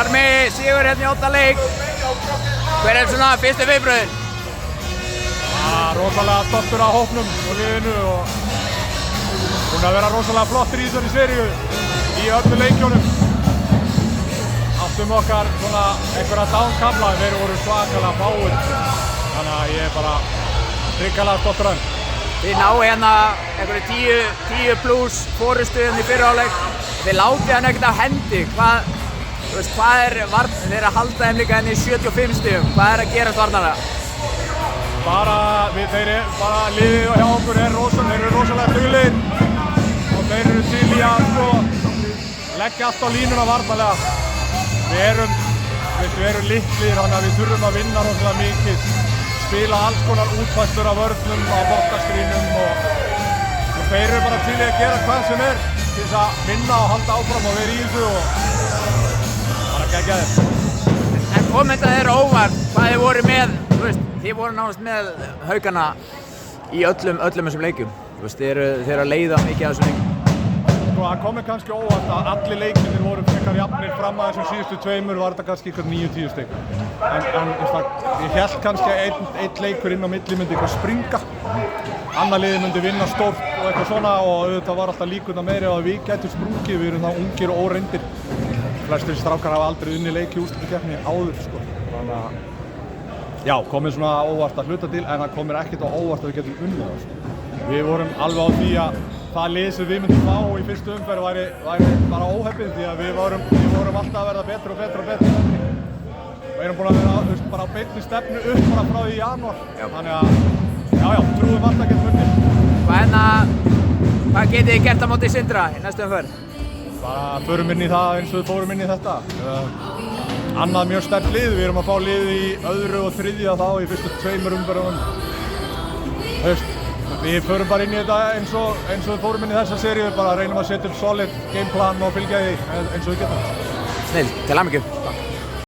Bjarmi sigur hérna í 8 leik. Hver svona fyrstu viðbrögðin? Rosalega stoltur af hópnum og liðinu og búinn að vera rosalega flottir í þessari seríu í öllum leikjunum. Áttum okkar svona einhverja downkafla, þeir voru svakalega fáir. Þannig að ég bara hrikalega stoltur af þeim. Þið náðu hérna einhverju 10 plus forystu hérna í fyrri hálfleik. Þið látið hann ekkert af hendi. Hvað er varn? Þeir eru að halda þeim líka henni í 75 stigum. Hvað er að gerast varnarlega? Bara liðið hjá okkur er rosalega duglegir og þeir eru til í að leggja allt á línuna varnarlega. Við erum litlir, þannig að við þurfum að vinna rosalega mikið. Spila alls konar útfærslur af vörnum, á boltaskrínum og þeir eru bara til í að gera hvað sem er til þess að vinna og halda áfram og vera í þessu og bara gegja þeim. En kom þetta þér óvart hvað þið voru með, þið voru nánast með Haukana í öllum þessum leikjum. Þið eru að leiða mikið af þessum leikjum. Það kom mér kannski óvart að allir leikirnir voru frekar jafnir fram að þessum síðustu tveimur var þetta kannski ykkur 9-10 stig. En ég hélt kannski að einn leikur inn á milli myndi eitthvað springa. Annað liðið myndi vinna stórt og eitthvað svona og auðvitað var alltaf líkurnar meiri að við gætum sprungið. Við erum það ungir og óreyndir. Flestir strákar hafa aldrei unnið leik í úrslitakeppni áður sko. Þannig að já, kom mér svona óvart að hluta til en það kom mér ekkert á óvart að við getum unnið það sko. Við vorum alveg á því að það lið sem við myndum fá í fyrstu umferð væri bara óheppið því að við vorum alltaf að verða betri og betri. Við erum búin að vera bara á beinni stefnu upp bara frá því í janúar. Þannig að já, trúum alltaf að geta unnið. Hvað getið þið gert á móti Sindra í næstu umferð? Bara förum inn í það eins og við fórum inn í þetta. Annað mjög sterkt lið, við erum að fá lið í öðru og þriðja þá í fyrstu 2 umferðunum. Við förum bara inn í þetta eins og við fórum inn í þessa seríu, bara reynum að setja upp solid gameplan og fylgja því eins og við getum. Snill, til hamingju.